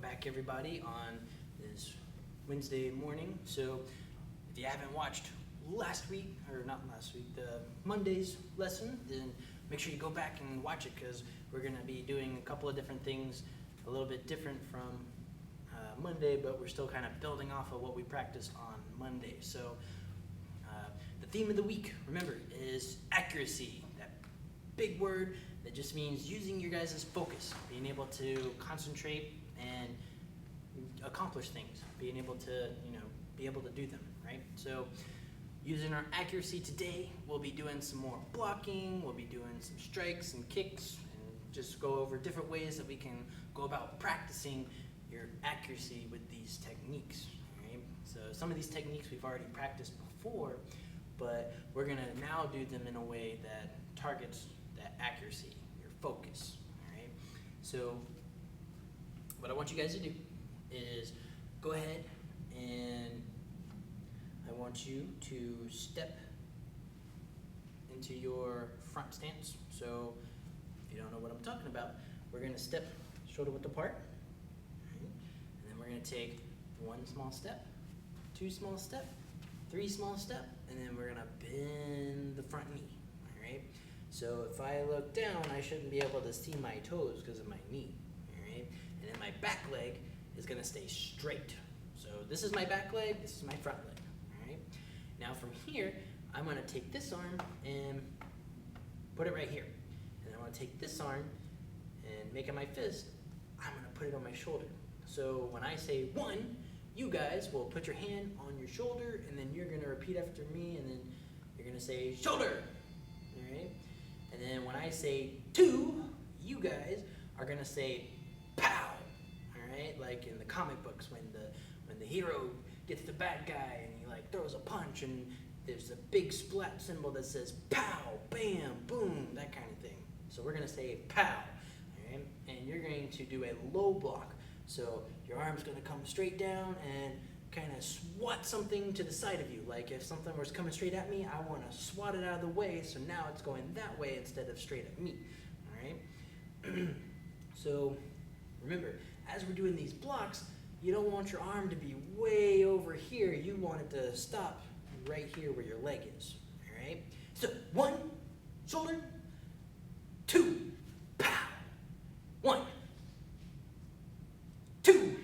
back everybody on this Wednesday morning. So if you haven't watched last week, or not last week, the Monday's lesson, then make sure you go back and watch it, because we're going to be doing a couple of different things a little bit different from Monday, but we're still kind of building off of what we practiced on Monday. So the theme of the week, remember, is accuracy. That big word that just means using your guys' focus, being able to concentrate and accomplish things, being able to, be able to do them, right? So using our accuracy today, we'll be doing some more blocking, we'll be doing some strikes and kicks, and just go over different ways that we can go about practicing your accuracy with these techniques, right? So some of these techniques we've already practiced before, but we're gonna now do them in a way that targets that accuracy, your focus, all right? So what I want you guys to do is go ahead and I want you to step into your front stance. So if you don't know what I'm talking about, we're gonna step shoulder width apart, right? And then we're gonna take one small step, two small step, three small step, and then we're gonna bend the front knee, all right? So if I look down, I shouldn't be able to see my toes because of my knee, all right? And then my back leg is gonna stay straight. So this is my back leg, this is my front leg, all right? Now from here, I'm gonna take this arm and put it right here. And I'm gonna take this arm and make it my fist, I'm gonna put it on my shoulder. So when I say one, you guys will put your hand on your shoulder, and then you're gonna repeat after me, and then you're gonna say shoulder, all right? And then when I say two, you guys are gonna say pow, all right? Like in the comic books when the hero gets the bad guy and he like throws a punch and there's a big splat symbol that says pow, bam, boom, that kind of thing. So we're gonna say pow, all right? And you're going to do a low block. So your arm's gonna come straight down and kind of swat something to the side of you. Like if something was coming straight at me, I wanna swat it out of the way, so now it's going that way instead of straight at me, all right? So remember, as we're doing these blocks, you don't want your arm to be way over here. You want it to stop right here where your leg is, all right? So one, shoulder, two, pow, one, two,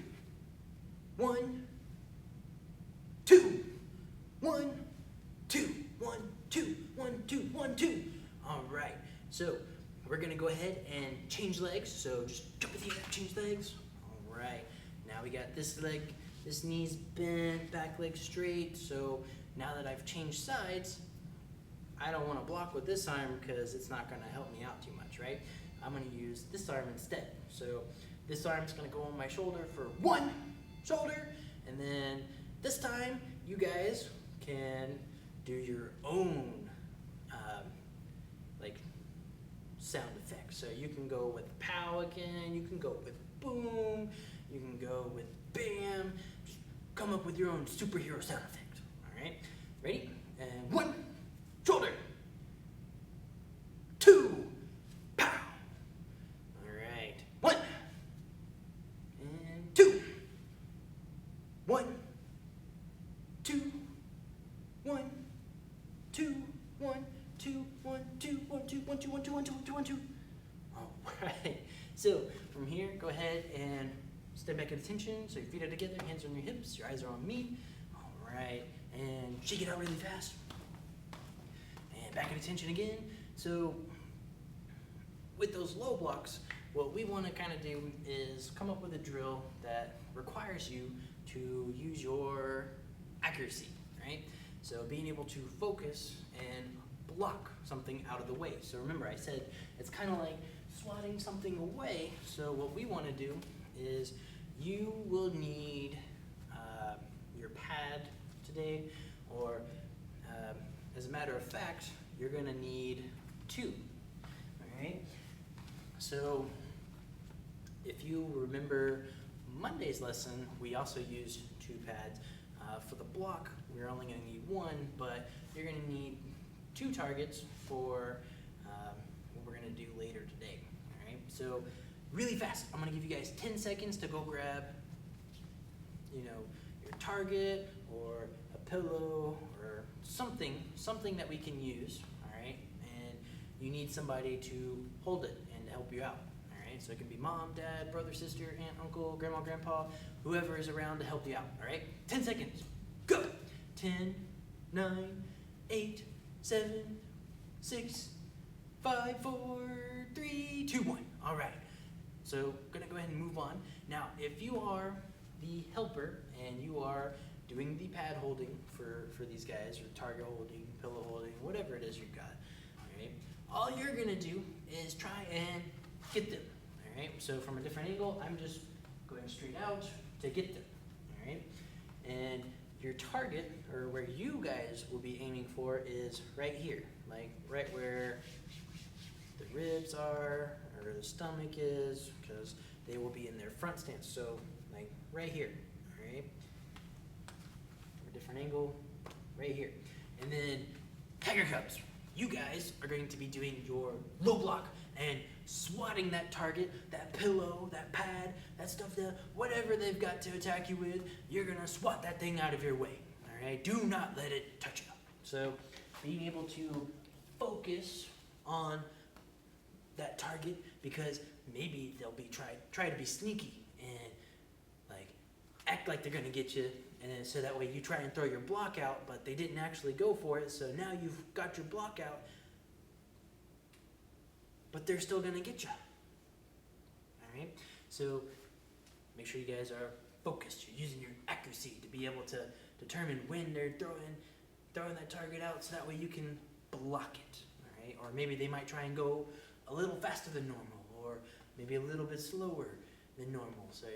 one, two, one, two, one, two, one, two, one, two. All right, so we're gonna go ahead and change legs. So just jump in the air, change legs. All right, now we got this leg, this knee's bent, back leg straight. So now that I've changed sides, I don't wanna block with this arm because it's not gonna help me out too much, right? I'm gonna use this arm instead. So this arm's gonna go on my shoulder for one shoulder, and then this time you guys can do your own like sound effects. So you can go with pow again, you can go with boom, you can go with bam. Just come up with your own superhero sound effect. All right, ready? And one, shoulder, two, pow. All right, one, and two, one, two, one, two, one, two, one, two, one, two, one, two, one, two, one, two, one, two, one, two. All right. So from here, go ahead and step back at attention. So your feet are together, hands on your hips, your eyes are on me. All right, and shake it out really fast. And back at attention again. So with those low blocks, what we want to kind of do is come up with a drill that requires you to use your accuracy, right? So being able to focus and block something out of the way. So remember, I said it's kind of like swatting something away. So what we want to do is you will need your pad today, or as a matter of fact, you're going to need two, all right? So if you remember Monday's lesson, we also used two pads. For the block, we're only going to need one, but you're going to need two targets for what we're going to do later today. All right. So really fast, I'm gonna give you guys 10 seconds to go grab, your target or a pillow or something that we can use, all right? And you need somebody to hold it and help you out, all right? So it can be mom, dad, brother, sister, aunt, uncle, grandma, grandpa, whoever is around to help you out, all right? 10 seconds, go. 10, 9, 8, 7, 6, 5, 4, 3, 2, 1. All right. So gonna go ahead and move on. Now, if you are the helper and you are doing the pad holding for these guys, or target holding, pillow holding, whatever it is you've got, all right, all you're gonna do is try and get them, all right? So from a different angle, I'm just going straight out to get them, all right? And your target, or where you guys will be aiming for, is right here, like right where the ribs are, or the stomach is, because they will be in their front stance. So like right here, all right? From a different angle, right here. And then Tiger Cubs, you guys are going to be doing your low block and swatting that target, that pillow, that pad, that stuff, that whatever they've got to attack you with, you're gonna swat that thing out of your way, all right? Do not let it touch you. So being able to focus on that target, because maybe they'll be try to be sneaky and like act like they're gonna get you, and then so that way you try and throw your block out, but they didn't actually go for it, so now you've got your block out, but they're still gonna get you. All right, so make sure you guys are focused. You're using your accuracy to be able to determine when they're throwing that target out, so that way you can block it. All right, or maybe they might try and go a little faster than normal, or maybe a little bit slower than normal. So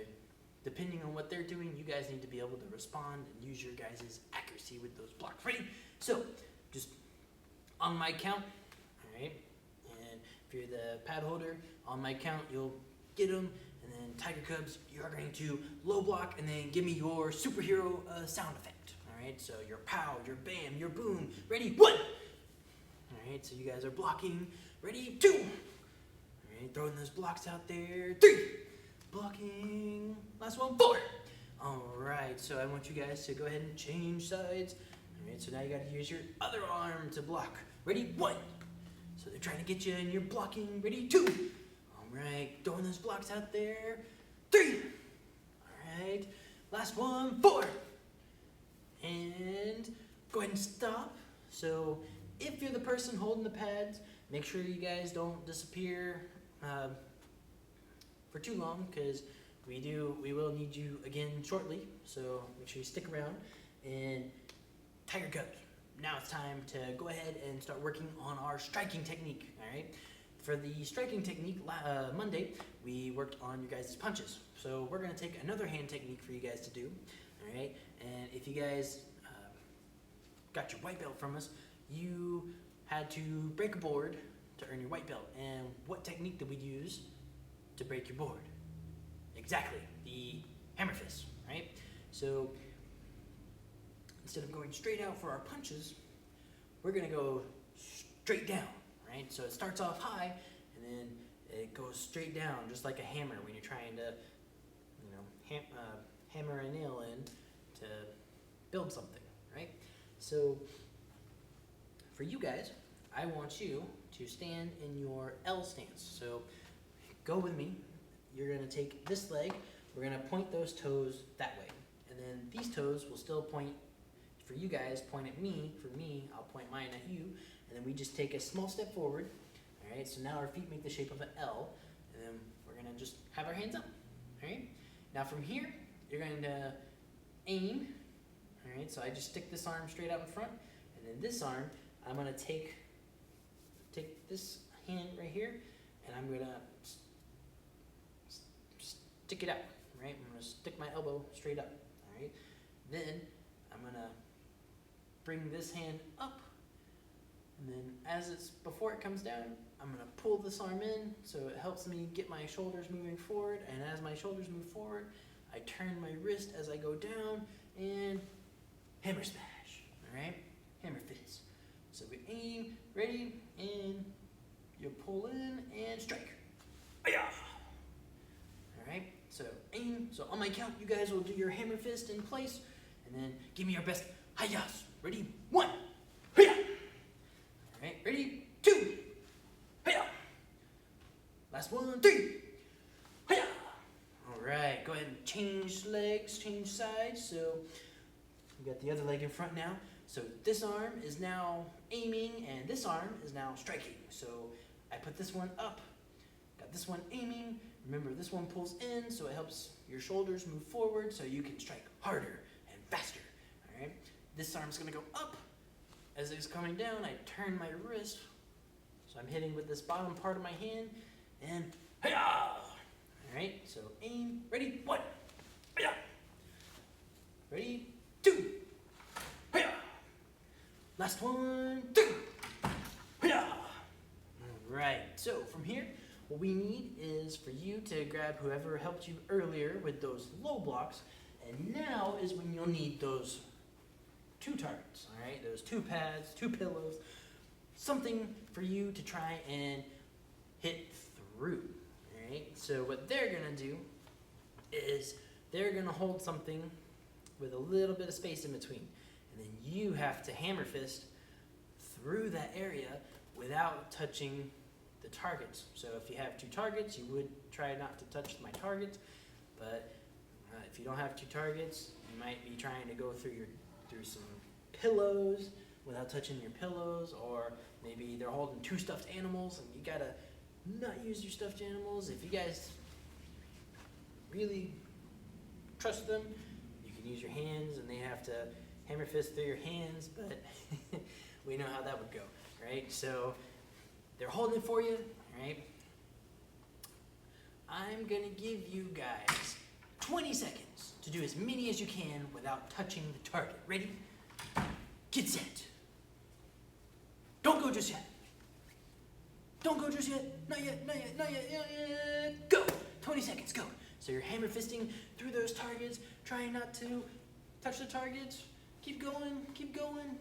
depending on what they're doing, you guys need to be able to respond and use your guys' accuracy with those blocks. Ready? So just on my count, all right? And if you're the pad holder, on my count, you'll get them. And then Tiger Cubs, you're going to low block and then give me your superhero sound effect. All right, so your pow, your bam, your boom. Ready? 1. All right, so you guys are blocking. Ready? 2. All right, throwing those blocks out there. 3. Blocking. Last one. 4. All right, so I want you guys to go ahead and change sides. All right, so now you got to use your other arm to block. Ready? 1. So they're trying to get you and you're blocking. Ready? 2. All right, throwing those blocks out there. 3. All right, last one. 4. And go ahead and stop. So if you're the person holding the pads, make sure you guys don't disappear for too long, because we will need you again shortly. So make sure you stick around. And Tiger Cubs, now it's time to go ahead and start working on our striking technique. All right. For the striking technique, Monday we worked on your guys' punches. So we're gonna take another hand technique for you guys to do. All right. And if you guys got your white belt from us, you had to break a board to earn your white belt. And what technique did we use to break your board? Exactly, the hammer fist, right? So instead of going straight out for our punches, we're gonna go straight down, right? So it starts off high and then it goes straight down, just like a hammer when you're trying to, hammer a nail in to build something, right? So for you guys, I want you to stand in your L stance. So go with me. You're gonna take this leg, we're gonna point those toes that way. And then these toes will still point, for you guys, point at me. For me, I'll point mine at you. And then we just take a small step forward. All right, so now our feet make the shape of an L. And then we're gonna just have our hands up, all right? Now from here, you're going to aim, all right? So I just stick this arm straight out in front. And then this arm, I'm gonna take this hand right here, and I'm gonna stick it out, right? I'm gonna stick my elbow straight up, all right? Then I'm gonna bring this hand up, and then before it comes down, I'm gonna pull this arm in so it helps me get my shoulders moving forward, and as my shoulders move forward, I turn my wrist as I go down, and hammer smash, all right? Hammer fist. So we aim, ready, and you pull in and strike. Ayah! So on my count, you guys will do your hammer fist in place, and then give me your best hi-yas. Ready? 1, hi-ya! All right, ready? 2, hi-ya! Last one, 3, hi-ya! All right, go ahead and change legs, change sides. So we got the other leg in front now. So this arm is now aiming, and this arm is now striking. So I put this one up, got this one aiming. Remember, this one pulls in, so it helps your shoulders move forward so you can strike harder and faster. All right. This arm's gonna go up. As it's coming down, I turn my wrist, so I'm hitting with this bottom part of my hand, and hi-ya! All right. So aim. Ready? 1. Hi-ya! Ready? 2. Hi-ya! Last one, 2. Hi-ya! All right, so from here, what we need is for you to grab whoever helped you earlier with those low blocks, and now is when you'll need those 2 targets, all right? Those 2 pads, 2 pillows, something for you to try and hit through, all right? So what they're gonna do is they're gonna hold something with a little bit of space in between. And then you have to hammer fist through that area without touching the targets. So if you have 2 targets, you would try not to touch my targets. But if you don't have 2 targets, you might be trying to go through some pillows without touching your pillows, or maybe they're holding 2 stuffed animals and you gotta not use your stuffed animals. If you guys really trust them, you can use your hands, and they have to hammer fist through your hands, but we know how that would go, right? So they're holding it for you, right? I'm gonna give you guys 20 seconds to do as many as you can without touching the target. Ready? Get set. Don't go just yet. Don't go just yet. Not yet, not yet, not yet, not yet. Go! 20 seconds, go. So you're hammer fisting through those targets, trying not to touch the targets. Keep going, keep going.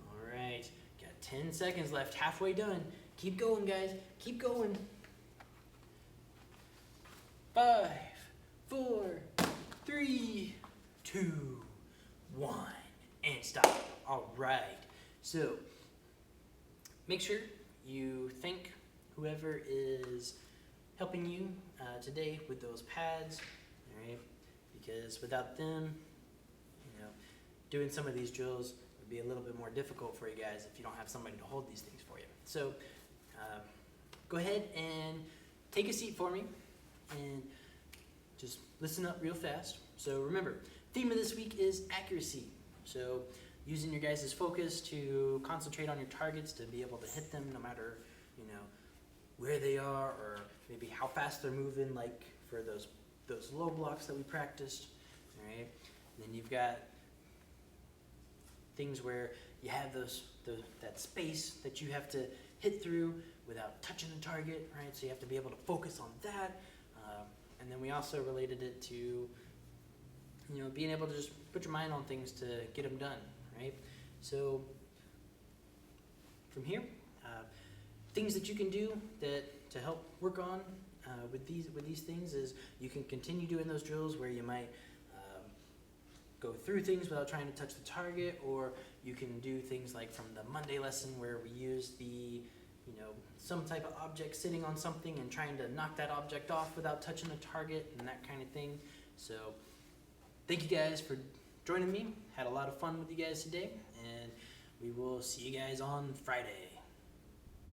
All right, got 10 seconds left, halfway done. Keep going, guys, keep going. 5, 4, 3, 2, 1, and stop. All right, so make sure you thank whoever is helping you today with those pads, all right? Because without them, doing some of these drills would be a little bit more difficult for you guys if you don't have somebody to hold these things for you. So go ahead and take a seat for me and just listen up real fast. So remember, theme of this week is accuracy. So using your guys' focus to concentrate on your targets to be able to hit them no matter, where they are or maybe how fast they're moving, like for those low blocks that we practiced, all right? And then you've got things where you have that space that you have to hit through without touching the target, right? So you have to be able to focus on that. And then we also related it to, being able to just put your mind on things to get them done, right? So from here, things that you can do to help work on with these things is you can continue doing those drills where you might go through things without trying to touch the target, or you can do things like from the Monday lesson where we use the some type of object sitting on something and trying to knock that object off without touching the target and that kind of thing. So thank you guys for joining me. Had a lot of fun with you guys today, and we will see you guys on Friday.